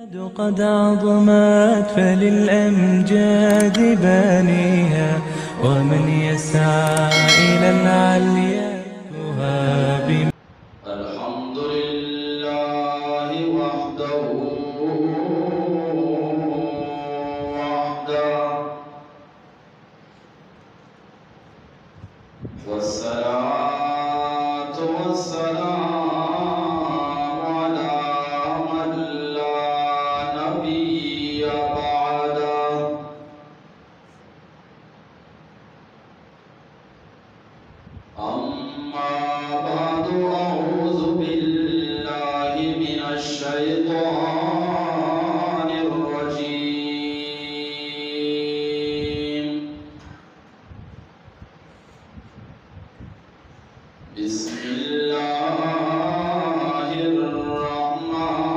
قد عظمت فللأمجاد بانيها، ومن يسعى إلى العليا تهاب. الحمد لله وحده والصلاة والسلام على من لا نبي بعده. أما بعد، أعوذ بالله من الشيطان الرجيم. بسم الله الرحمن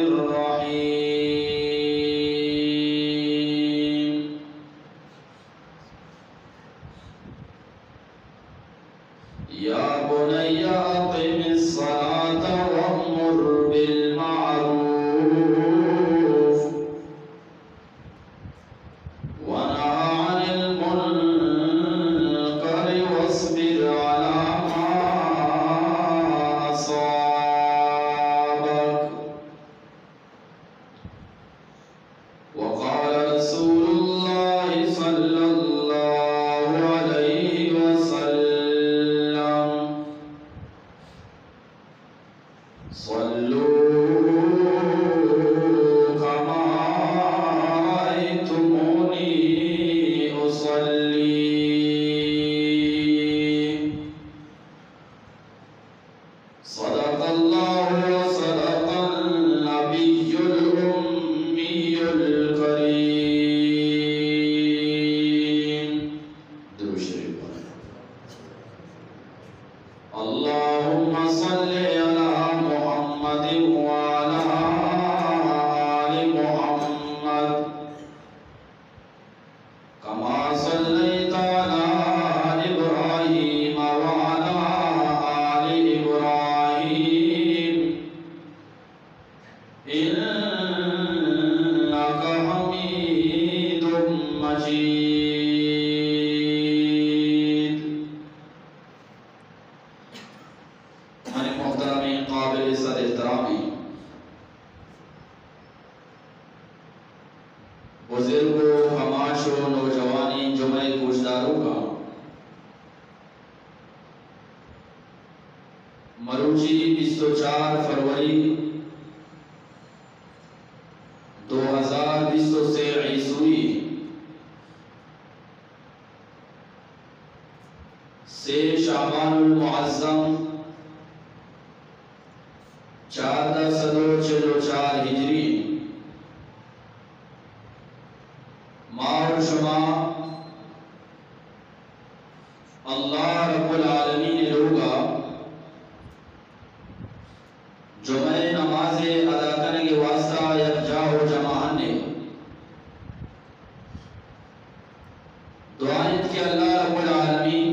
الرحيم. يا بني أقم الصلاة وأمر بالمعروف ونهى عن المنكر واصبر على ما أصابك. وقال رسول الله صلى الله عليه وسلم: صلوا كما رأيتموني أصلي. صدق الله وصدق النبي الأمي الكريم. درود شریف پڑھیں. اللهم صل على محمد وعلى آل محمد كما صليت على إبراهيم وعلى آل إبراهيم إنك حميد مجيد. ہمارے محترم قابل عزت احترامی بزرگوں، خماشوں، نوجوانی جمعہ گوشداروں کا مروچی 24 فروری 2020 سے عیسوی سے شعبان المعظم 1444 ہجری ماہ و شمع اللہ رب العالمین نے لوگا جمعہ نماز ادا کرنے کے واسطہ یکجا ہو جماعت نے دعائیں کہ اللہ رب العالمین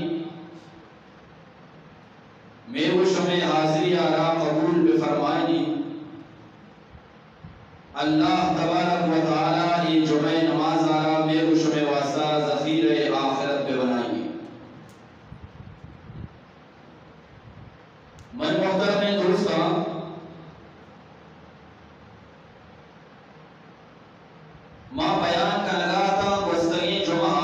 میں وہ شمع حاضری آرا قبول بفرمائنی. اللہ تبارک و تعالی یہ جمعہ نماز آرا میں وہ شمع واسطہ ذخیر آخرت پہ بنائیں. من محترم دوستاں، ماں بیان کا لگا تھا گزشتہ جمعہ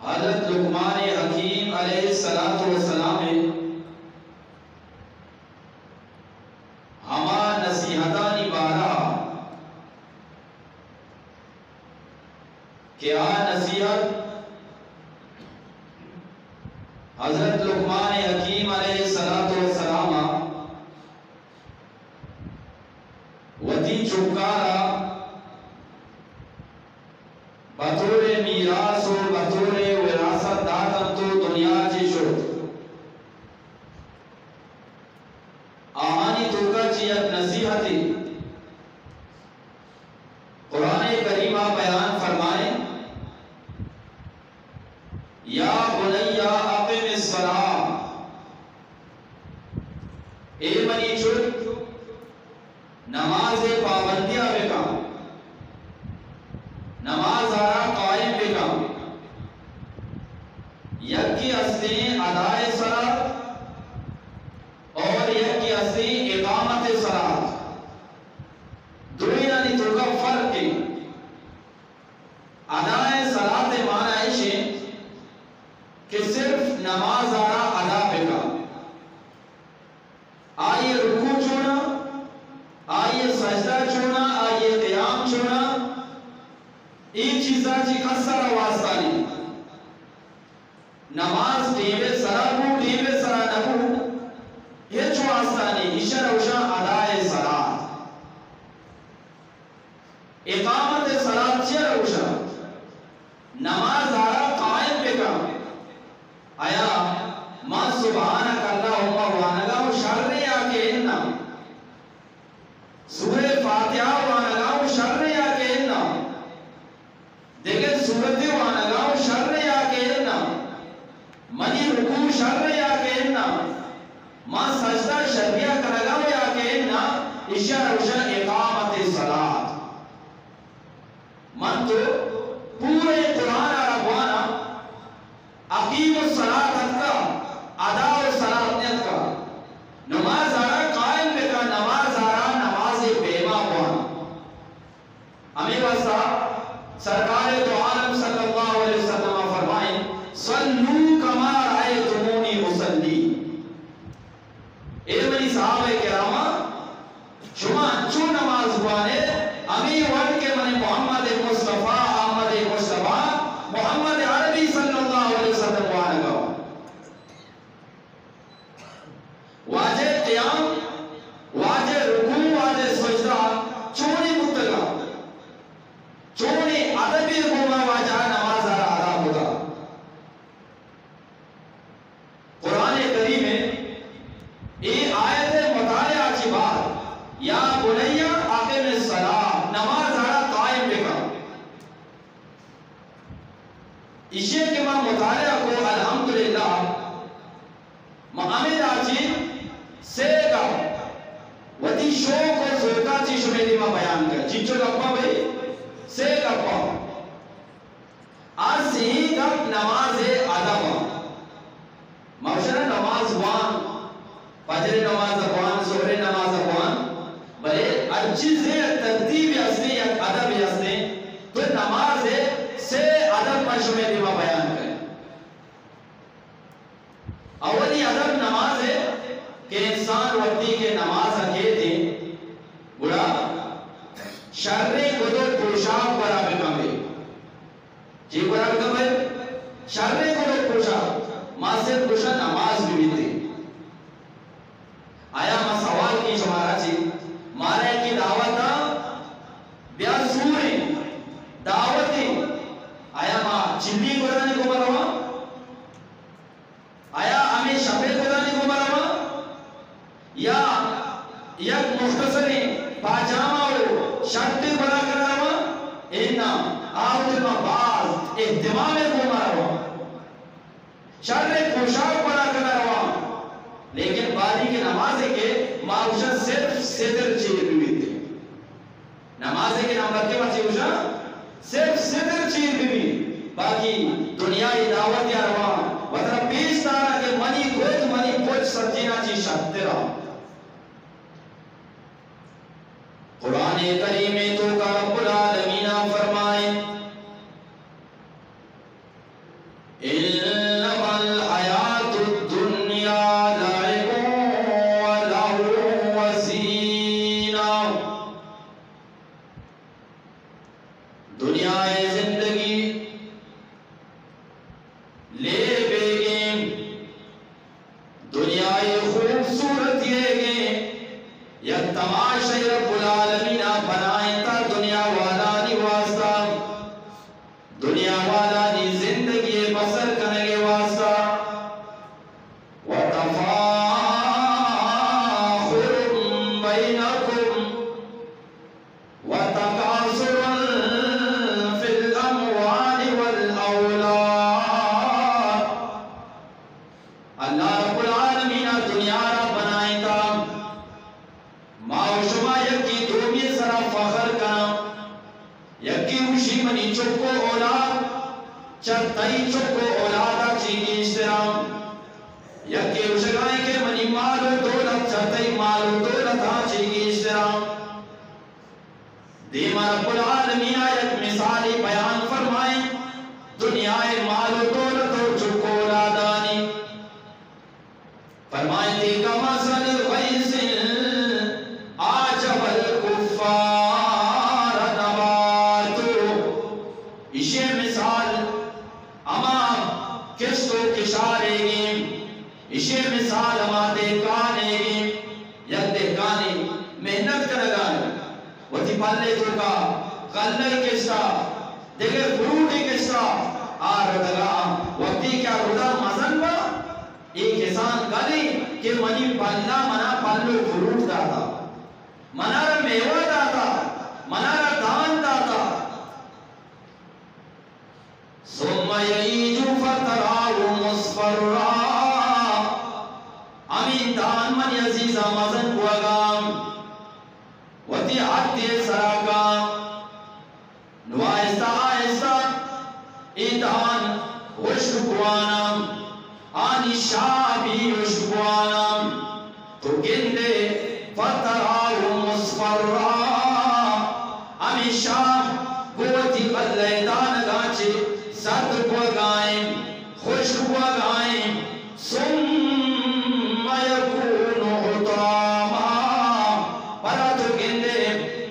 حضرت لقمان حکیم علیہ السلام نے ہما نصیحتانی بارا کہ آ نصیحت حضرت لقمان حکیم علیہ السلام وتی چکارا بطور میراث و بطور وراثت داتن تو دنیا چی شد. آہانی توکا چیت نصیحتی قرآن کریمہ بیان فرمائیں: یا بنی اقم الصلاۃ اے منی چھت نماز پابندیاں بکا نماز آرہ قائم بکا یکی اصلی ادائے صلاة اور یکی اصلی اقامت صلاة دوئینانی تو کا فرق کی ادائے صلاة معنی ہے کہ صرف نماز آرہ ادا بکا آئیے رکوع چھوڑا آئیے سجدہ چھوڑا آئیے قیام چھوڑا ایک چیزا چی قصر واسطہ نہیں نماز ٹیمے سرا بو ٹیمے سرا نبو یہ جو واسطہ نہیں اشار اوشا ادائے صلاة اقامت صلاة چیر اوشا نماز آرہ قائم بکا آیا ما سبحانک اللہم وانگا و شر یا کے اننا سورہ فاتحہ وانگا و شر یا کے اننا دیکھیں سورت وانگا و شر یا کے اننا منی رکوع شر یا کے اننا ما سجدہ شریعہ کرگا و یا کے اننا اشار اوشا اقامت صلاة من تو پورے قرآن عربوانا اقیم الصلاة کا ادا الصلاة نیت کا نماز آرہ قائم بکا نماز آرہ نماز بیما بوانا ہمیں واسطہ سرکار دو عالم صلی اللہ علیہ وسلم فرمائیں صلو کما رأیتمونی اصلی اے منی صحابہ کرامہ شما چو نماز بوانے ہمیں ورد کے منی محمد مصطفیٰ احمد مصطفیٰ محمد عربی صلی اللہ علیہ وسلم بوانے گا واجہ قیام واجہ رکوع واجہ سجدہ چونی متگا چونی عدبی رکوع واجہ نماز آرہ ادا ہوتا قرآن کریم میں یہ آیت مطالعہ کی بات یا بنیہ اقیم الصلاة نماز آرہ قائم بکا اسے کے ماں مطالعہ کو الحمدللہ محمد آجی سے گا ودی شوق اور زرکا چی شمیلی ماں بیان کر چیچو گپا بھئی سے گپا آج ہی گپ نماز ادب موشنا نماز وان فجر نماز وان ظہر نماز وان بلے اچھی سے ترتیب یاسنے یا ادب یاسنے تو نماز سے ادب میں شمیلی ماں بیان کر اولی ادب نماز ہے کہ انسان وقتی کے نماز اکے تھے بڑا شرری قدر پوشاک برا بکمے جی برا بکمے شرری قدر پوشاک ماں سے پوشا نماز بھی تھی آیا ماں سوال کی شمارا چی مارے کی دعوتا بیا سورے دعوتی آیا ماں چلی قرآنی کو بروا آیا ہمیں شبے قرآنی کو بروا یا یک مختصری پاجامہ ہو شرطی بنا کر رہا اینا آخر میں باز احتمام کو مروا شر پوشاک بنا کر رہا لیکن باری کی نمازے کے معاوشہ صرف صدر چیئے بھی تھے نمازے کے نمبر کے بچے ہوشا صرف صدر چیئے بھی باقی دنیای دعوت یا روا وطر پیش تارا کہ منی گوت منی پوچھ سجینا چی شد تیرا قرآن کریم تو کا رب العالمین فرمائے انما الحیات الدنیا لعب و لہو و زینہ دنیا زندگی لے بیگیم دنیا خوبصورت یہ گے یا تماشا رب العالمین بنائیں تا دنیا والا نی واسطہ دنیا والا نی زندگی بسر کرنے واسطہ وَتَفَاخُرٌ بَيْنَكُمْ وَتَكَاثُرٌ فِي الْأَمْوَالِ وَالْأَوْلَادِ اللہ رب العالمین دنیا را بنائیں تا چکو اولاد چرتائی چکو اولادا چیگی اشترام یکی وشگائیں کہ منی مال و دولت چرتائی مال و دولت ہاں چیگی اشترام دیما رب العالمین آیت مثالی بیان فرمائیں دنیا مال و دولت و چکو اولادانی فرمائیں تھی کا مثل غیث آجب الکفار نباتو اسے مثال اما کشتو کشارے گی اسے مثال اما دیکھانے گی یک دیکھانی محنت کرگا وہ تھی پلے تو کا غلّی کشتا دیکھے فروٹی کشتا آر دگا وقتی کیا ردا مزن با ایک انسان کلی کہ منی پلنا منا پلو فروٹ داتا منا را میوہ داتا منا را دان داتا ثم یعیج فتراہ مصفرہ امین دان من عزیزہ مزن کو اگام وتی حتی سراکا نو آہستہ آہستہ ایدان وشکوانم آنی شابی وشکوانم تو گندے فتراہ مصفرہ ہمیشہ گوتی قلعہ دانگاچے سرد کو گائیں خشک کو گائیں ثم یکون حطاما پرا تو گندے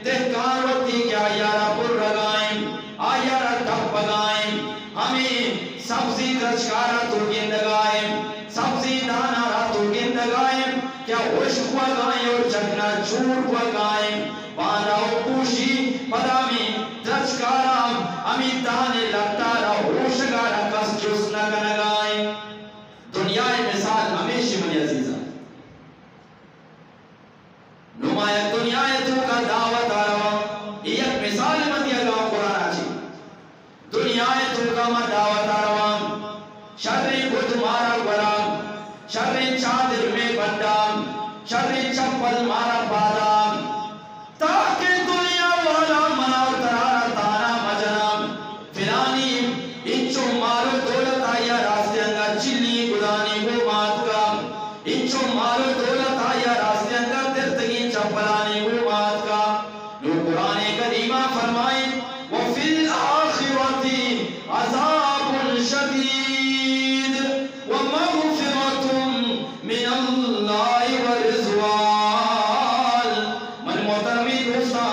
دہکار وقتی کیا یارا پر رگائیں آیارا ٹپ بگائیں ہمیں سبزی درشکارا تو گندگائیں سبزی دانارا تو گندگائیں کیا خشک کو گائیں اور چکنا چور کو گائیں باندھا و پوشی پدامی درشکارا ہمیں دانے لگتارا ہوشگارا کس جسنا کنگائیں دنیا مثال ہمیشہ منی عزیزہ نمایت دنیا تو کا دعوت آرہا ایک مثال مدی اللہ قرآن آچی دنیا تو کا ما دعوت آرہا شرری بدھ مارا برام شرری چادر میں بندام شرری چپل مارا بادام تاکہ دنیا والا مناو ترارا تانا مجنام فلانی انچو مارو دولت آیا راستے انگا چلی گدانی کو مات کا انچو مارو دولت آیا راستے انگا ترتگی چپلانی کو مات کا نو قرآن قدیمہ فرمائیں وَفِي الْآخِرَةِ عَذَابٌ شَدِيدٌ وَمَغْفِرَةٌ مِّنَ اللَّهِ وَرِضْوَانٌ من محترمی دوستا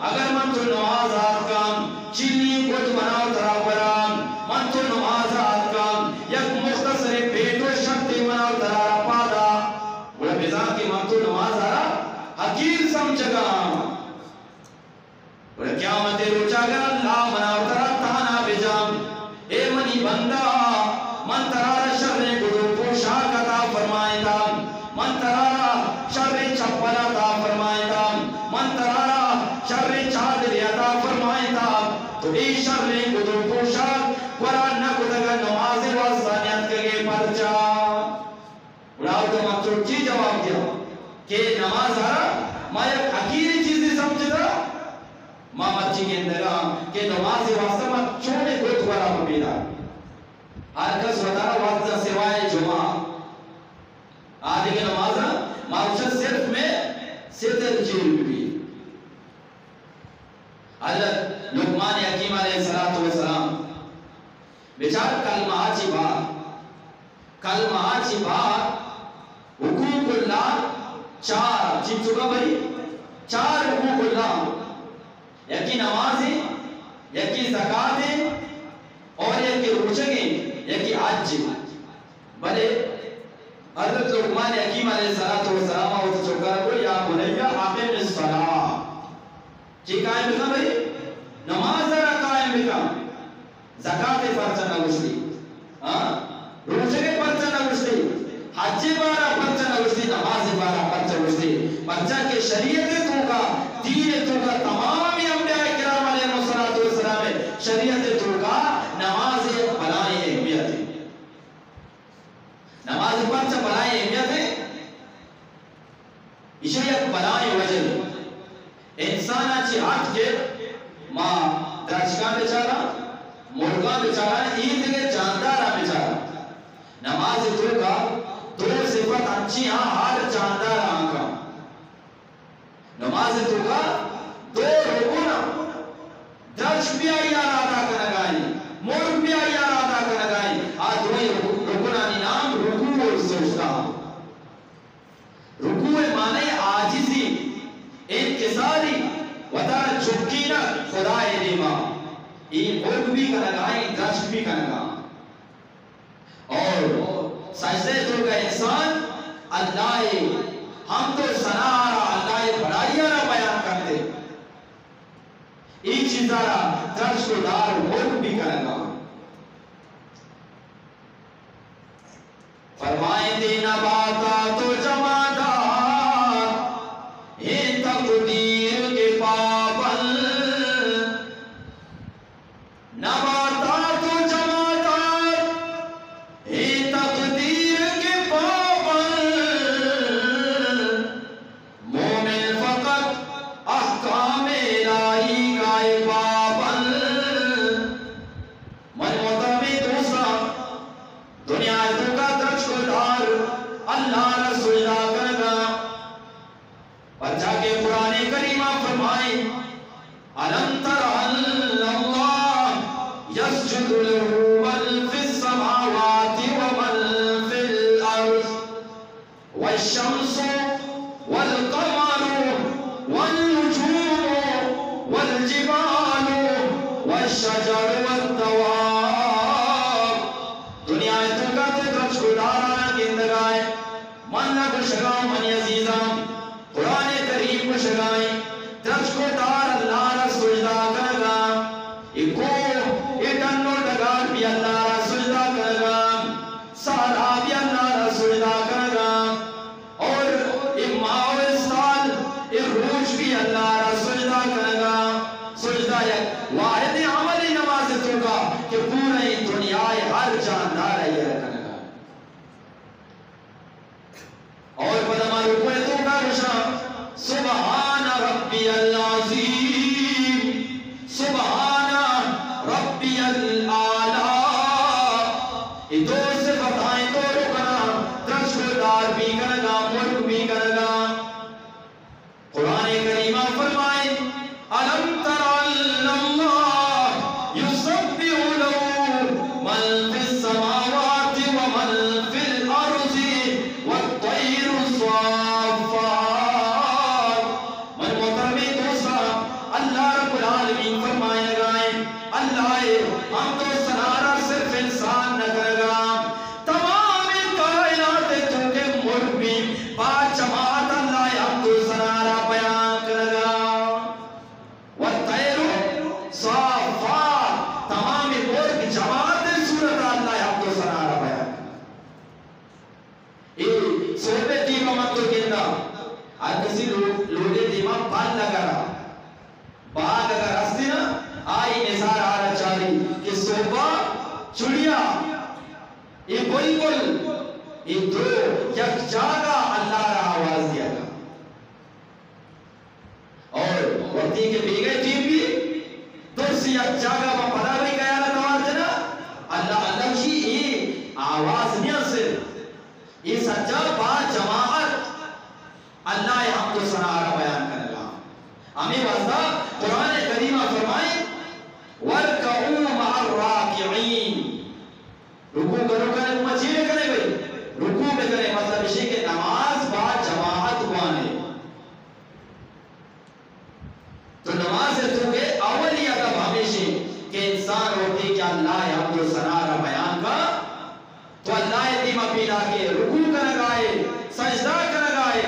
اگر من تو نمازات کام چلی گھٹ بناو ترا برام من تو نمازات کام یک مختصر پیٹو شکتی بناو ترا پادا بڑا بیزان کی من تو نماز آرہا حقیر سمجھگا بڑا قیامت روچا گر اللہ بناو ترا تانا بیجام اے منی بندہ من ترارا شر گدو پوشاک عطا فرمائے دا من ترارا شر چپل عطا فرمائے دا من ترارا شر چادر عطا فرمائے دا تو ای شر گدو پوشاک قرآن نکدگا نماز واسطانیت کے پرچا اڑاو تو مطلب چی جواب دیا کہ نماز آرہا ما یک حقیری چیزی سمجھتا ما مچی کے اندرا کہ نماز واسطہ ما چھوڑے کوئی تھوڑا مبینا ہر کس وطارہ واسطہ سوائے جمعہ آدھے کے نماز مارشا صرف میں ستر جیل بھی حضرت لقمان حکیم علیہ السلام بیچار کلمہ آچی بات حقوق اللہ چار چیز چکا بھئی چار حقوق اللہ یکی نمازیں یکی زکاة اور یکی روچگیں یکی حج بلے حضرت لقمان حکیم علیہ السلام آوتا چکا رکھو یا بنیہ اقیم الصلاة چی قائم بکا بھئی نماز را قائم بکا زکاة پرچہ نگوشتی روچگے پرچہ نگوشتی حج بارا پرچہ نگوشتی نماز بارا پرچہ نگوشتی پرچہ کے شریعت تو کا دین تو کا تمامی انبیاء کرام علیہ السلام شریعت تو کا نماز بلائی اہمیت ہے نماز پرچہ بلائی اہمیت ہے اسے یک بلائی وجہ انسان اچھی ہاتھ کے ماں درچکان بیچارا مرغا بیچارہ عید کے جاندارہ بیچارہ نماز تو کا دو صفت اچھی ہاں ہر جاندار آنکھا نماز تو کا دو رکونا درش بھی آئی آرادا کنگائی مرغ بھی آئی آرادا کنگائی آدھوئی رکونا نام رکوع سجدہ رکوع معنی آجزی انکساری وطار چکینا خدا دیما یہ مرغ بھی کنگائی درش بھی کنگائی اور سجدے تو کا انسان اللہ ہم تو سنا رہا اللہ بڑائیاں نہ بیان کرتے ایک چیزارا درش کو دار مرغ بھی کرنا فرمائیں دے نباتا تو جمادار یہ تقدیر کے پابل نباتا تو جمادار یہ تقدیر کے پابل مومن فقط احکام الہی کا پابل من مطمئن دوسرا دنیا تو کا درش کو دار اللہ رسول کرنا اور جا کے قرآن کریمہ فرمائیں أَلَمْ تَرَ أَنَّ اللَّهَ يَسْجُدُ لَهُ مَنْ فِي السَّمَاوَاتِ وَمَنْ فِي الْأَرْضِ وَالشَّمْسُ وَالْقَمَرُ وَالنُّجُومُ وَالْجِبَالُ وَالشَّجَرُ وَالدَّوَابُ دنیا تو کا درش کو دارانا گندگائے من نہ کشگاؤں من عزیزاں قرآن کریم کشگائیں درش کو دار اللہ رسول کرگا ایکو ایٹنو ڈگار بھی اللہ رسول کرگا سارا بھی اللہ رسول کرگا اور اماؤ استال روش بھی اللہ رسول کرگا سجدہ یک واحد عملی نماز تو کا کہ پوری دنیا ہر جاندار ہے یہ کرگا اور پدما رکوے تو کا رشا سبحان ربی العظیم سبحان ربی العالی یہ دو سے بتائیں تو رکنا درش کو دار بھی کرگا مرغ بھی کرگا قرآن کریمہ فرمائیں أَلَمْ تَرَ أَنَّ اللَّهَ يُسَبِّحُ لَهُ مَنْ فِي السَّمَاوَاتِ وَمَنْ فِي الْأَرْضِ وَالطَّيْرُ صَافَّاتٍ من محترم دوسرا اللہ رب العالمین فرمائے لگائیں اللہ ہم تو سنارا صرف انسان نہ کرگا تمام کائنات تو کے مرغ بھی با جماعت اللہ ہم تو سنارا بیان کرگا والطیر صافات تمام مرغ جماعت صورت اللہ ہم تو سنارا بیان یہ صحبے دیما من تو گندہ آج کسی لوگے دیما بال لگا رہا باغ اگر ہستی نا آئی نظار آرہ چاہی کہ صحبہ چڑیا یہ بلبل یہ دو یک جاگا اللہ رہا آواز دیا گا اور وقتی کے بیگئے ٹیم بھی دو سی یک جاگا با پدا بھی گیا رہا جنا اللہ اللہ کی یہ آواز نہیں صرف یہ سجا با جماعت اللہ ہم تو سنارا بیان کرنے گا ہمیں واسطہ قرآن کریمہ فرمائیں وَارْكَعُوا مَعَ الرَّاكِعِينَ رکوع کرو کرنے مچھی میں کرے بھئی رکوع میں کرے مطلب اسی کہ نماز با جماعت کو آنے تو نماز ہے تو کہ اولی ادب ہمیشہ کہ انسان ہوتی کہ اللہ ہم تو سنارا بیان کا تو اللہ دیما پیدا کے رکوع کرنے گائے سجدہ کرنے گائے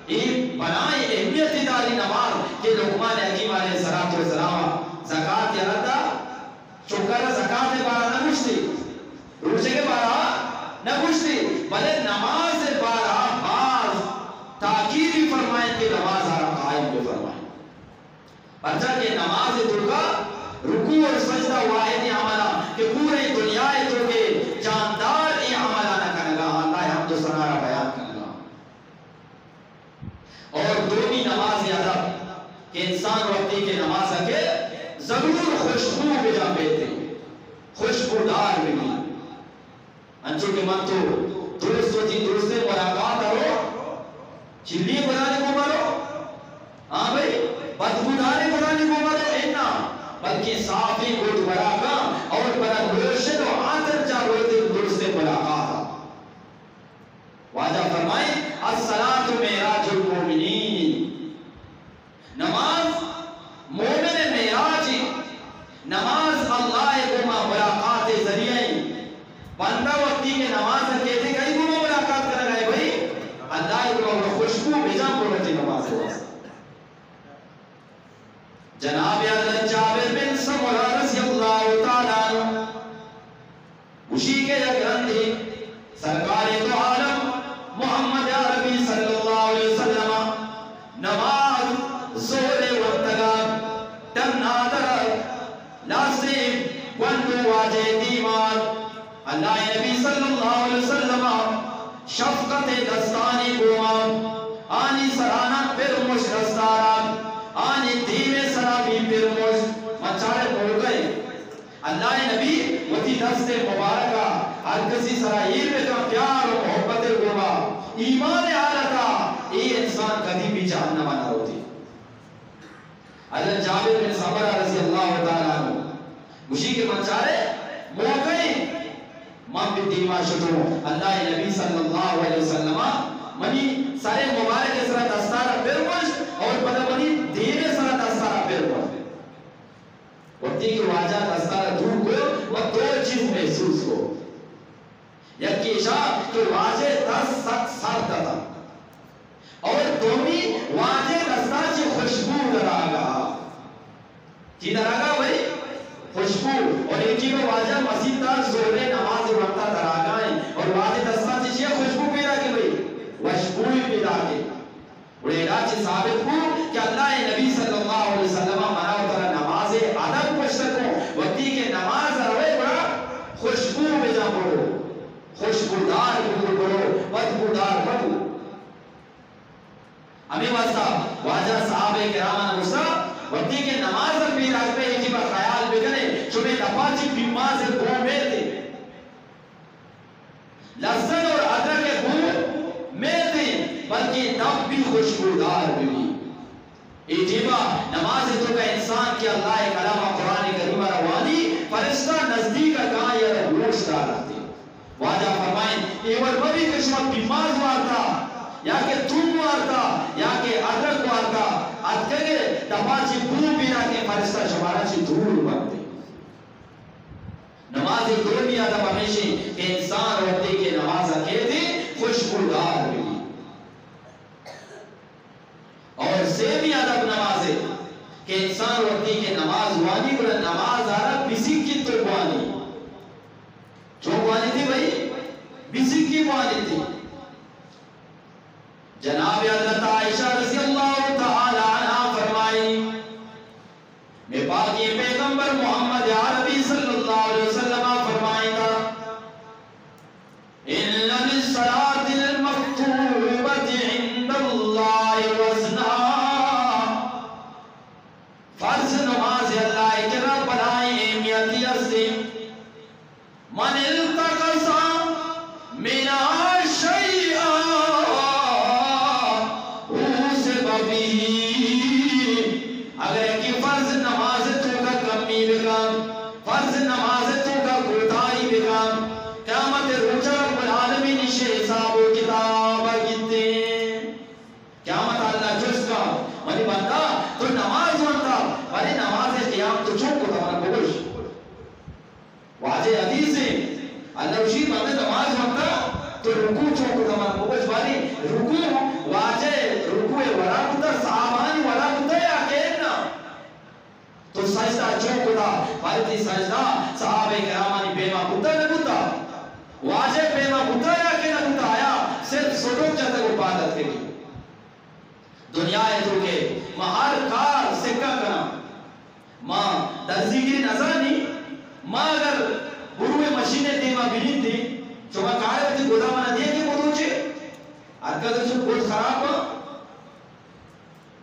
یہ بنائی اہمیت داری نماز کہ لقمان حکیم علیہ السلام زکاة یا ردا شکر زکاة بارا نہ گشتی روچے کے بارا نہ گشتی بلے نماز بارا باز تاکیری فرمائیں کہ نماز آرہ قائم کو فرمائیں پرچہ کہ نماز تو کا رکوع اور سجدہ واحد عملہ کہ پورے دنیا تو کے جاندار یہ عملہ نہ کرنگا اللہ ہم تو سنارا بیان کرنگا اور دو بھی نماز ادب کہ انسان وقتی کے نماز کے ضرور خوشبو بجا بیتے خوشبودار بھی انچو کہ من تو درست و جی درست ملاقات کرو چلی بنانے کو مرو ہاں بھئی بدبوداری بنانے کو مرو اینا بلکہ صافی گوٹ براکا اور برا روشن و آتر جا روتے درست ملاقات واجہ فرمائیں الصلاة معراج المومنین نماز مومن معراجی نماز اللہ گما ملاقات ذریعے بندہ وقتی کے نماز کہتے کئی گما ملاقات کر گئے بھئی اللہ گما خوشبو بھیجا پڑھتے نماز جناب حضرت جابر بن سمرہ رضی اللہ تعالیٰ عنہ اسی کے گرندی سرکار تو عالم محمد عربی صلی اللہ علیہ وسلم نماز زور وقتگا تنادر لاسیم وندو واجہ دیمان اللہ نبی صلی اللہ علیہ وسلم شفقت دستانی گوام آنی سرانا پر مش دستاران آنی دیوے سرابی پر مش مچارے بول گئے اللہ نبی وتی دست مبارکہ ہر کسی سرائیل میں کا پیار و محبت گوما ایمان حالتا یہ انسان کدھی بھی جہنم نہ ہوتی حضرت جابر بن سمرہ رضی اللہ تعالیٰ عنہ مشی کے منچارے موقعی ماں بھی دیما شکروں اللہ نبی صلی اللہ علیہ وسلم منی سارے مبارک اس طرح دستارہ پھرمش اور پتہ منی دیوے سارا دستارہ پھرمش وقتی کی واجہ دستارہ دور کو وہ دو چیز محسوس کو یکی شاہ کہ واجہ دست ست سر دتا اور دومی واجہ دستار چی خوشبو دراغا چی دراغا بھئی خوشبو اور ایک چیز واجہ مسیح تا زورے نماز وقتا دراغائیں اور واجہ دستار چی خوشبو پیدا کی بھئی خوشبوی پیدا کی بڑے راچی ثابت کو کہ اللہ نبی صلی اللہ علیہ وسلم مناو ترہ نماز ادب پشتکوں وقتی کے نماز روے بڑا خوشبو بجا پڑھو خوشبودار پڑھو بدبودار پڑھو ہمیں واسطہ واجہ صحابہ کرام نوسا وقتی کے نماز بھی رکھ پہ ایک بار خیال بگنے چوبے دپاچی بیماز گو میں تھے لحظن اور ادرک کے گو میں تھے بلکہ نب بھی خوشبودار بھی ایجیبا نماز تو کا انسان کی اللہ کلام قرآن کریم روانی فرشتہ نزدیک کا یا روش دار رہتے واجہ فرمائیں ایور ببی کشمت بیماز مارتا یا کہ تم مارتا یا کہ ادرک مارتا ادکگے دپاچی بو بینا کے فرشتہ شمارا چی دور بنتے نماز دونی ادب ہمیشہ کہ انسان ہوتے کہ نماز کہتے خوشبودار بھی اور سیمی ادب نماز ہے کہ انسان وقتی کہ نماز وانی بڑا نماز آرہا بسی کی تو وانی جو وانی تھی بھئی بسی کی وانی تھی جناب حضرت عائشہ رضی اللہ تعالی عنہ فرمائی میں باقی پیغمبر محمد عربی صلی اللہ علیہ وسلم فرمائی تھا إِنَّ لِلصَّلَاةِ الْمَكْتُوبَةِ عِنْدَ اللَّهِ وَزْنًا فرض نماز اللہ کے رب بنائیں اہمیتی اسے من التقص منها شيئا اوسب به اگر ایک فرض نماز تو کا کمی بکام فرض نماز تو کا کوتاہی بکام قیامت روچہ رب العالمین سے حساب و کتاب گتے قیامت اللہ جس کا منی بندہ تو نماز ہوتا ولی نماز قیام تو چھوٹ کو تمہارا بگوش واجہ حدیث ہے اللہ رشید بندہ نماز ہوتا تو رکوع چھوٹ کو تمہارا بگوش ولی رکوع واجہ رکوع ورا ہوتا صحابانی ورا ہوتا یا کہنا تو سجدہ چھوٹ کو تا ولی تی سجدہ صحابہ کرامانی بیما ہوتا نہ ہوتا واجہ بیما ہوتا یا کہ نہ ہوتا آیا صرف سٹوک جاتا کو عبادت کے لیے دنیا ہے تو کہ ماں ہر کار سکہ کرا ماں درزیگی نظرانی ماں اگر بروے مشینیں دیما بلین دی چوکا کارے ہوتی گودا مانا دیئے کہ بودو چھے ارکا در چھو گوش خراب ہو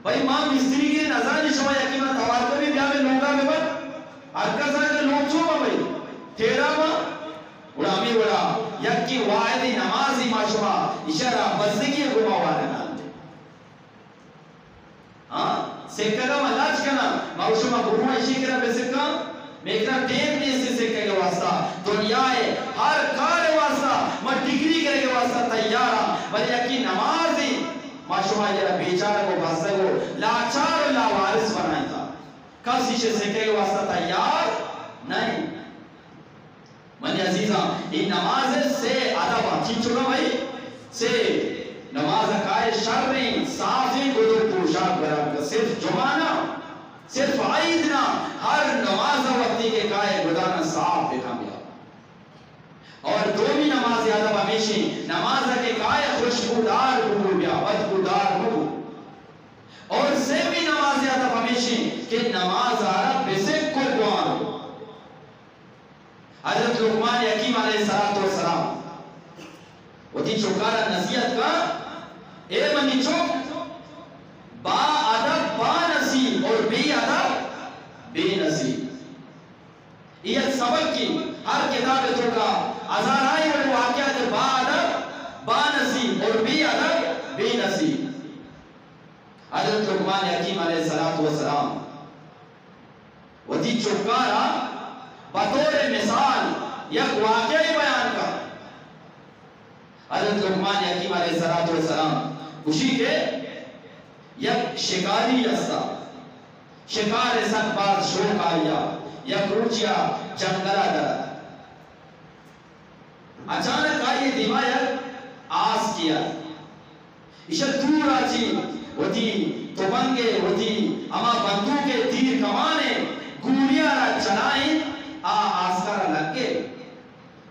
بھائی ماں مستری کی نظرانی شما یکی ماں توار کبھی بیا میں لونگا میں بات ارکا سا اگر لوگ چھو با بھائی تیرا ما وڑا می وڑا یکی واحدی نمازی ماشما اشارہ بزدگی گما وانا نانتے سکہ گا ملاج کنا ماشما گروہ اشی کرا بے سکا میکنا ٹیم نہیں سے سکے گا واسطہ دنیا ہے ہر کار واسطہ میں ڈگری کرے گا واسطہ تیارا بل یکی نمازی ماشما جرا بیچارہ کو بھاستے کو لاچار اللہ وارث بنائیں تھا کس اسے سکے گا واسطہ تیار نہیں منی عزیزاں یہ نماز سے عدبہ چین چکا بھائی سے نماز کائے شر نہیں صافی گدر پوشاک براب کا صرف جمعنا صرف عیدنا ہر نماز وقتی کے کائے گدانا صاف دیکھا گیا اور دومی نماز عدبہ ہمیشہ نماز کے کائے خوشبودار گدر بیا بدبودار گدر اور سے بھی نماز عدبہ ہمیشہ کہ نماز عرب بسے قربان حضرت لقمان حکیم علیہ السلام وہ تھی چوکارا نصیحت کا اے منی چوک با ادب با نصیب اور بے ادب بے نصیب یہ سبق کی ہر کتاب تو کا ہزارائی اور واقعات با ادب با نصیب اور بے ادب بے نصیب حضرت لقمان حکیم علیہ السلام وہ تھی چوکارا بطور مثال یک واقعی بیان کا حضرت لقمان حکیم علیہ السلام خوشی کے یک شکاری ہستا شکار سن باز شوق آیا یک روچیا جنگلہ در اچانک آئیے دیمایت آس کیا اشد دور آچی وہ تھی توبنگے وہ تھی اما بندوق کے تیر کمانے گولیاں را چلائیں آسکارا لگے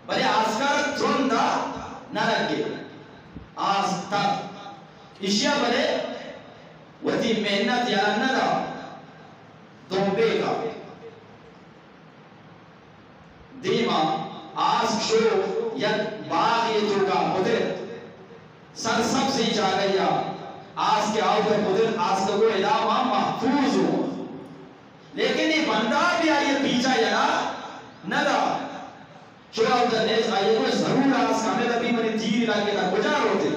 بلے آسکارا ترندہ نہ لگے آستا اشیاء بلے وہتی محنت یا ندا دوبے کا دیما آسک شو یا باغ یہ جو کا قدرت سر سب سے جا گیا آس کے آؤ کا قدرت آس کا کوئی علاوہ محفوظ ہو لیکن یہ بندہ بھی آئیے پیچھا ینا ندا شروع آؤ کا نیز آئیے کوئی ضرور آس کا میں بھی منی تیر لاکے تا گجار ہوتے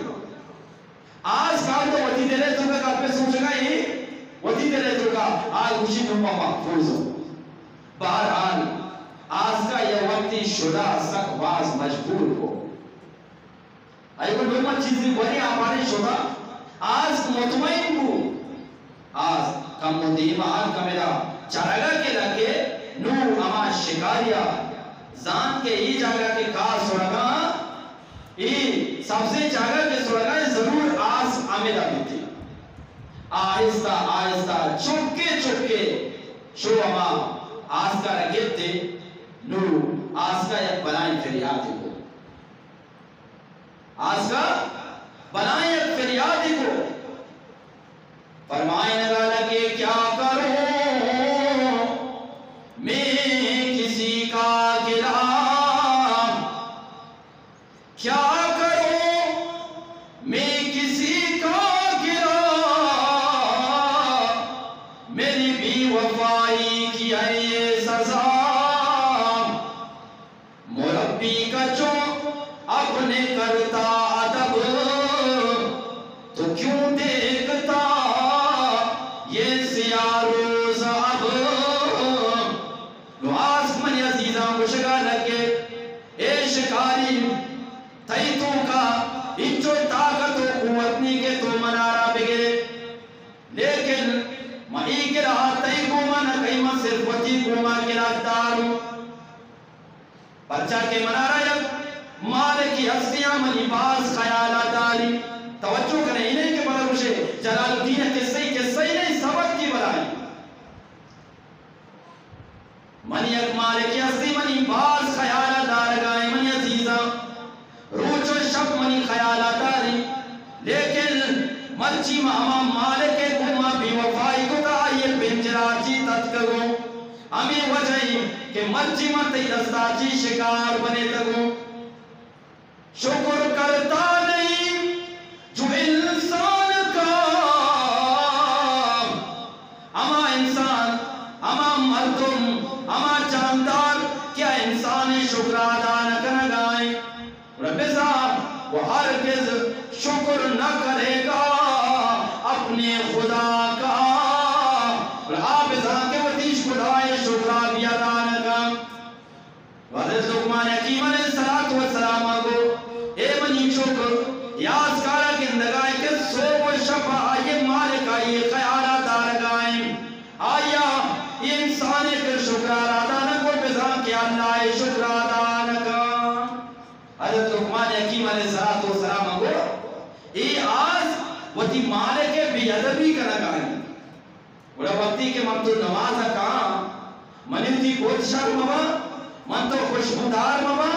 آس کا تو وطی دلے تو کا آپ پہ سوچ گا ہی وطی دلے تو کا آج خوشی نمہ محفوظ ہو بہرحال آس کا یہ وقتی شدہ سک باز مجبور ہو آئیے کوئی نمہ چیزی بنی آپانے شدہ آس مطمئن کو آس کم مدیمہ آن کا میرا چرگا کے لگے نو اما شکاریا زان کے ای جاگا کے کار سڑگا ای سب سے جاگا کے سڑگا ضرور آس آمیدہ بھی تھی آہستہ آہستہ چپکے شو اما آس کا رگت تھے نو آس کا یک بلائیں فریادی کو آس کا بلائیں یک فریادی کو فرمائیں لگا لگے کیا کروں میں کسی کا گلا کیا کروں میں کسی کا گلا میری بھی وفائی کی ہے یہ سزا مربی کا جو اپنے کرتا ادب تو کیوں دیکھتا یہ سیاہ روز اب نواز منی عزیزاں مشگا لگے اے شکاری تیتوں کا انچو طاقت و قوت نہیں کہ تو منارا بگرے لیکن منی کے رہا تی گوما نہ کئی من صرف وطی گوما کے رکھدارو پرچا کے منارا یک مالکی ہستیاں منی باز خیالات داری توجہ کریں انہیں کے بڑا روشے جلال الدین کسے نہیں سبق کی بلائی منی یک مالکی ہستی منی باز خیالات دارگائیں منی عزیزاں روچ و شب منی خیالات داری لیکن مرچی ماما مالک گما بھی وفائی کو تا یہ پنجراچی تتکگو ہمیں وجہی کہ مرچی ماتی دستاچی شکار بنے تگو شکر کرتا نہیں جو انسان کا اما انسان اما مردم اما جاندار کیا انسان بی ادبی کا نگاہی ولا وقتی کے من تو نماز کہاں من تی کوت شرم مبا من تو خوشبودار مبا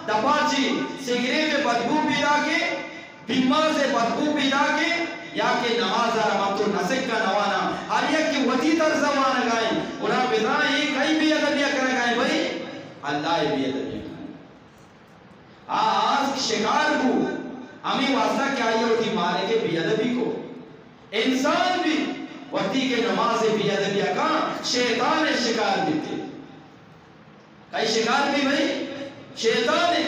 دپاچی سگریٹ بدبو پیدا کے بیمار سے بدبو پیدا کے یا کہ نماز من تو نسک کا نوانا ہر یک کی وطی تر زمان گائیں ولا بدائیں کئی بھی ادبیہ کر گائیں بھائی اللہ بھی ادبیہ کریں آج شکار کو ہمیں واسطہ کیا یہ ہوتی مارے کے بی ادبی کو انسان بھی وقتی کے نماز بی ادبیہ کا شیطان شکار بھی تھے کئی شکار بھی بھئی شیطان ہے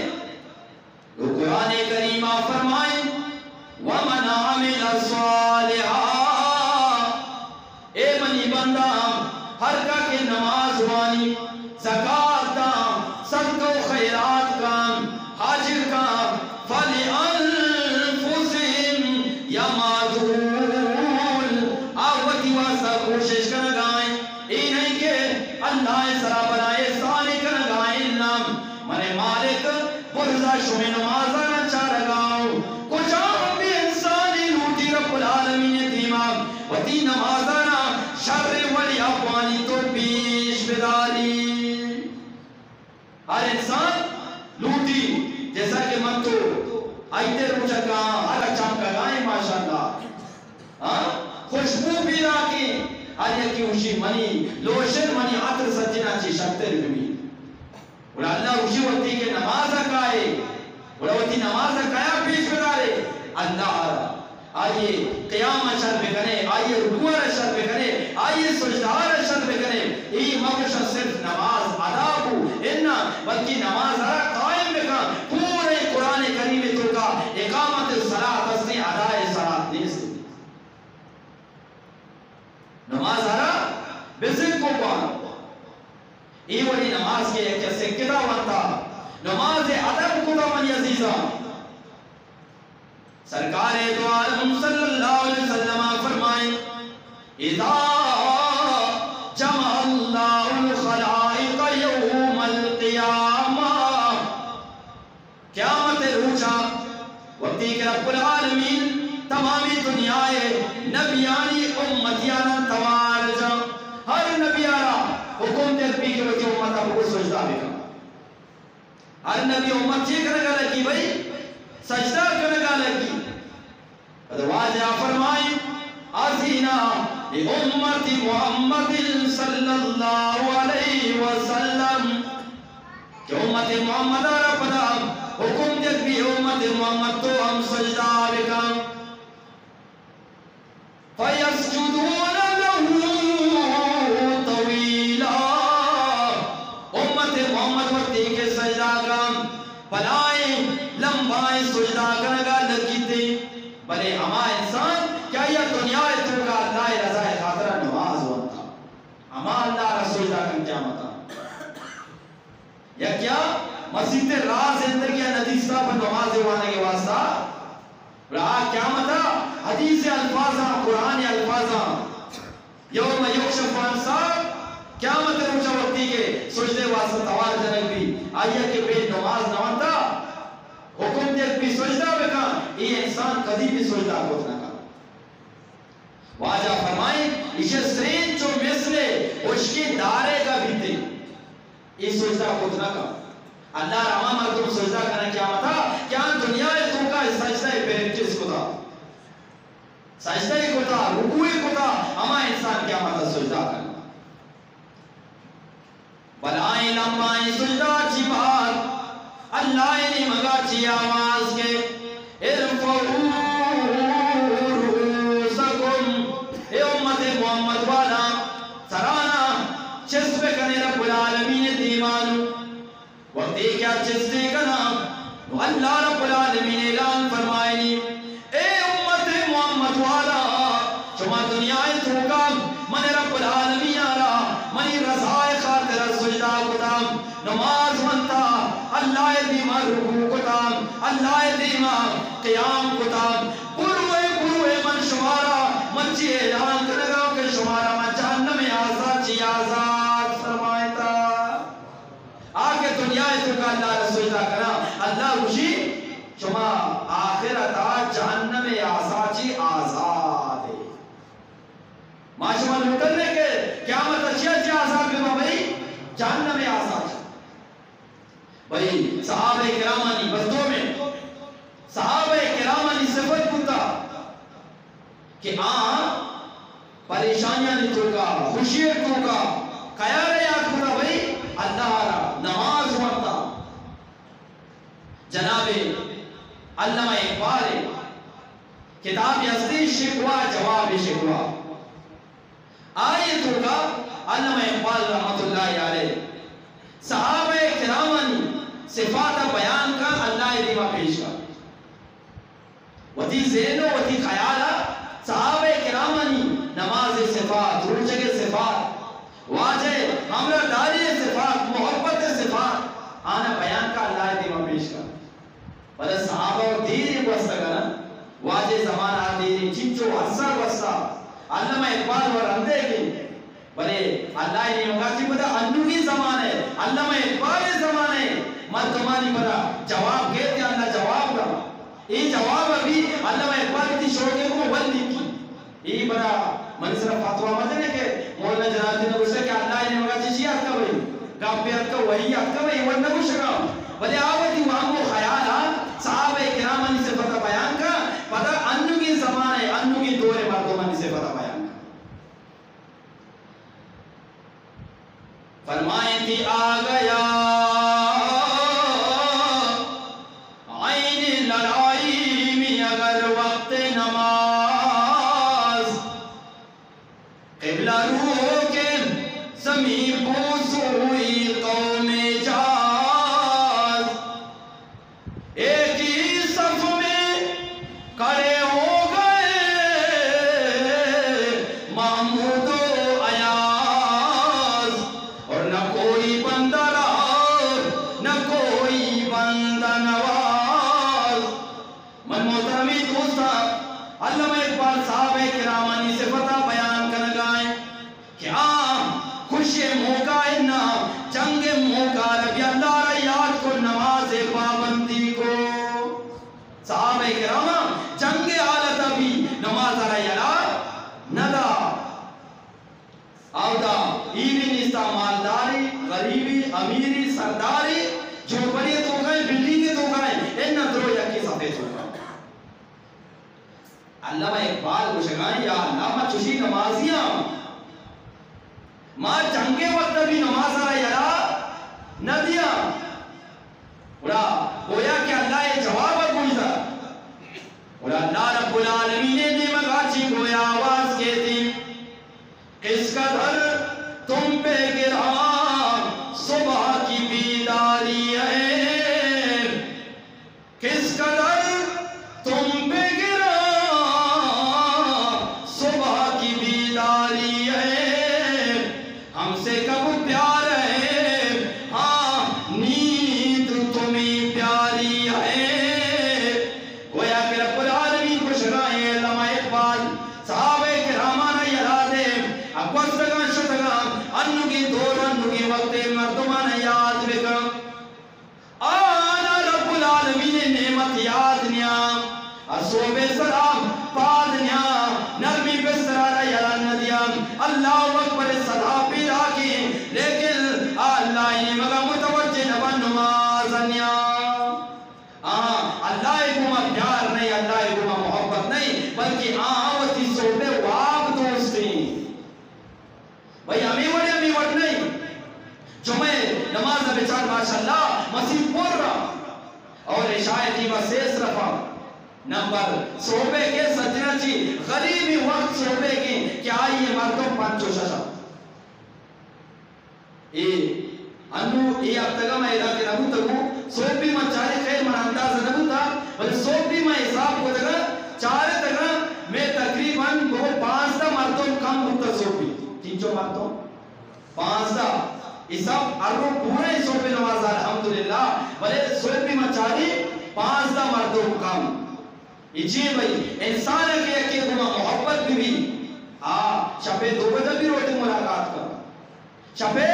تو قرآن کریمہ فرمائیں وَمَنْ عَمِلَ صَالِحًا اے منی بندہ ہر کا کے نماز وانی زکاة دام صدق و خیرات کام حاجر کام فَلِأَنفُسِهِمْ يَمَادُونَ آوتی واسطہ کوشش کرنگائیں ای نہیں کہ اللہ سرا بنائے سالی کرنگائیں نام منے مالک برزا شمی نمازانا چاہ رگاؤں کچھ ہم بھی انسانی لوٹی رب العالمین دیمام وطی نمازانا شر ولی افوانی تو پیش بداری ہر انسان لوٹی جیسا کہ من تو آئیتے روچہ کہاں ہر اچھام کا گائیں ماشاءاللہ خوشبو پیدا کی ہر یکی اوشی منی لوشن منی عطر سجنا چی شکتر بھی اولا اللہ اوشی وقتی کے نماز کائے اولا وقتی نماز کایا پیش بدارے اللہ آئیے قیام اشر بکنے آئیے رکوع اشر بکنے آئیے سجدار اشر بکنے ای مغشہ صرف نماز ادا کو انہا بلکہ نماز قائم بکا پورے قرآن کریم تو کا اقامت صلاة اسنے ادائے صلاة نیست نماز بزن کو پانا ای ولی نماز کے ایک سکتہ وانتا نماز ادب کتا من عزیزہ سرکار دو عالم صلی اللہ علیہ وسلم فرمائیں اذا جمع اللہ الخلائق یوم القیامہ قیامت روچا وقتی کہ رب العالمین تمامی دنیائے نبیانی امتیانا توار جا ہر نبیانا حکم تربی کے وقتی امتا بکر سجدہ بکا ہر نبی امت یہ کرنے گا لگی بھئی سجدہ کرنے گا لگی واجہ فرمائیں عزینا لِأُمَّتِ محمد صلی اللہ علیہ وسلم کہ امت محمد رب دا حکم دیت بھی امت محمد تو ہم سجدہ بکا فَيَسْجُدُونَ لَهُ طَوِيلًا امت محمد وقتی کے سجدہ کا بلائیں لمبائیں سجدہ کرنگا لگی تھے بلے ہما انسان کیا یہ دنیا تو کا اللہ رضا خاطرہ نماز ہوتا ہما اللہ رسول دا کن کیا متا یا کیا مسجد راز زندگی ندیستہ پر نماز ہونے کے واسطہ رہا کیا متا حدیث الفاظاں قرآن الفاظاں یوم یکشف عن ساق قیامت روچہ وقتی کے سجدے واسطہ توار جنگ بھی آئیہ کے بے نماز نوانتا حکم دیت بھی سجدہ بکا یہ انسان کدی بھی سجدہ ہوتا کا واجہ فرمائیں اسے سرین جو مثلے اس کی دارے کا بھی تھی یہ سجدہ ہوتا کا اللہ رحمہ مردم سجدہ کرنے کیا مطا کیا دنیا تو کا سجدہ پریکٹس کو تھا سجدہ کو تھا رکوعی کو تھا ہما انسان کیا مطا سجدہ کرنا بلائیں لمبائیں سجدہ چی بات اللہ نے مگا چی آواز کے ارفعو رؤوسکم اے امت محمد والا سرانا چس پہ کنے رب العالمین دیوانو وقتی کیا چس دے کنا اللہ رب العالمین اعلان فرمائنی اے امت محمد والا شما دنیا توکا من رب العالمین آرا منی رضائے خاطر سجدہ کتام نماز منتا اللہ دیما رکوع کتام اللہ دیما قیام کتام پروے من شمارا من چی اعلان کرگا کہ شمارا من جہنم آزاد چی آزاد فرمائیتا آگے دنیا تو کا اللہ رسول دا کرا اللہ روشی شما آخرتا جہنم آزاد چی آزاد ہے معاشمہ لوٹنے کے قیامت اچھی اچھی عذاب بما بھئی جہنم آزاد بھئی صحابہ کرامانی بردوں میں صحابہ کرامانی صفت کتا کہ پریشانیاں نہیں توکا خوشیت توکا خیال یاد کتا بھئی اللہ را نماز مرتا جناب علامہ اقبال کتاب یزدی شکوہ جواب شکوہ آیتوں کا علامہ اقبال رحمت اللہ علیہ صحابہ کرامانی صفات بیان کا اللہ دیما پیش کا وتی ذہن و وتی خیالہ صحابہ کرامانی نماز صفات روزے کے صفات واجہ حملہ داری صفات محبت صفات آنا بیان کا اللہ دیما پیش کا بلے صحابہ دیری بستا کرنا واجہ زمانہ دیری چنچو عرصہ بستا علامہ اقبال اور اندے کی بلے اللہ نے ہوگا کہ بدا انو کی زمان ہے علامہ اقبال زمان ہے مردمانی بدا جواب گئے اللہ جواب دا یہ جواب ابھی علامہ اقبال کی شوقے کو بلدی کی یہ بدا منی صرف فاتوہ مجھے نے کہ مولانا جناب جی نے گوشتا کہ اللہ نے ہوگا چیزی آت کا بھئی گامپیات کا وحی آت کا بھئی ورنہ گوشتا بلے آواتی وہاں کو خیالات صحابہ کرامانی سے پتہ بیان کا پتہ انو کی زمان ہے انو کی دور مردمانی سے پتہ بیان کا فرمائیں تھی آ گیا عین لڑائی میں اگر وقت نماز قبلہ روح کے زمین بوس ہوئی قوم جاز ایک ہی صف میں کھڑے ہو گئے محمود و ایاز اور نہ کوئی بندہ رہا نہ کوئی بندہ نواز من محترمی دوستا علامہ اقبال صحابہ کرامانی سے فتح بیان کر گائیں کہ خوش موقع نا جنگ موقع ربی اللہ را یاد کو نماز پابندی کو صحابہ کرامہ جنگ حالت ابھی نماز را یاد ندا آودا ایوی نستا مالداری غریبی امیری سرداری جو بڑی تو گئے بلڈنگیں تو گئے ان درو یکی سفید ہو گئے علامہ اقبال کو شکائیں یا علامہ چوشی نمازیاں ماں جنگے وقت بھی نماز آرہا یرا ندیاں بڑا گویا کہ اللہ یہ جواب گوشتا بڑا اللہ رب العالمین نے مگاچی گویا آواز کہتی کس قدر تم پہ گرام صبح کی بیداری ہے کس قدر تم پہ گرام صبح کی بیداری ہے ہم سے کب پیار ہے ہاں نیند تمہیں پیاری ہے گویا کہ رب العالمین کو شرائیں علامہ اقبال صحابہ کرامانہ یادے اکوستگان شتگان انو کی دور انو کی وقت مردمان یاد بکم آنا رب العالمین نعمت یاد نیام اصوب سلام پاد نیام نرمی بسرارہ یلان ندیام اللہ اکبر صدا پیدا کی لیکن اللہ نے مگا متوجہ نبا نماز نیام اللہ کو پیار نہیں اللہ کو محبت نہیں بلکہ آوتی صوبے واب دوستی بھئی ہمیں وڑ نہیں جو میں نماز بچار ماشاءاللہ مسیح پور رہا اور عشایتی و سیس رفا نمبر صوبے کے سجنہ چی غریبی وقت صوبے کی کیا یہ مردم پانچو ششا انو ای ابتگا میں ایدہ کے نبو تگو صوبی میں چاری خیر من انداز نبو تا بلے صوبی میں حساب کو تگا چارے تگا میں تقریباً وہ 5 مردم کم ہوتا صوبی 3 مردم 5 حساب ارو پورے صوبی نواز الحمدللہ بلے صوبی میں چاری 5 مردم کم جی بھئی انسان کے یکی گمہ محبت بھی شپے 2 بجہ بھی روٹی ملاقات کا شپے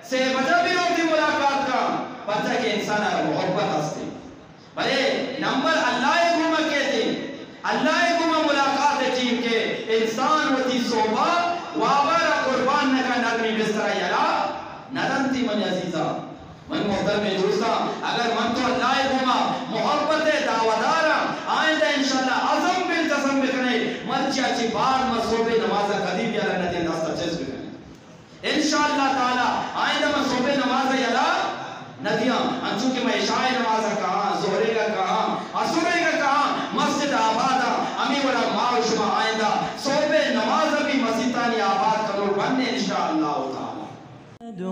6 بجہ بھی روٹی ملاقات کا بچہ کے انسان محبت ہستے بھلے نمبر اللہ گمہ کہتے اللہ گمہ ملاقات چیم کے انسان وتی صوبہ وابارا قربان نکا نگمی بستر یلا ندنتی من عزیزہ من محترم دوستا اگر من تو اللہ گوما محبت دعوادارا آئندہ انشاءاللہ عظم بالتزم بکنے مرچی اچھی بار مصوبے نمازہ قدیم یا رنتی انداز تچیز بکنے انشاءاللہ تعالی آئندہ مصوبے نمازہ یلا ندیاں انچونکہ میں عشاء نمازہ کہاں زہرے کا کہاں عصرے کا کہاں مسجد آبادہ امی والا ماو شما آئندہ صوبے نمازہ بھی مسجدانی آباد کرو بننے انشاءاللہ تعالی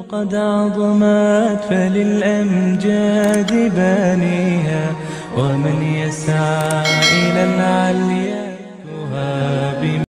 قد عظمت فللأمجاد بانيها ومن يسعى إلى العليا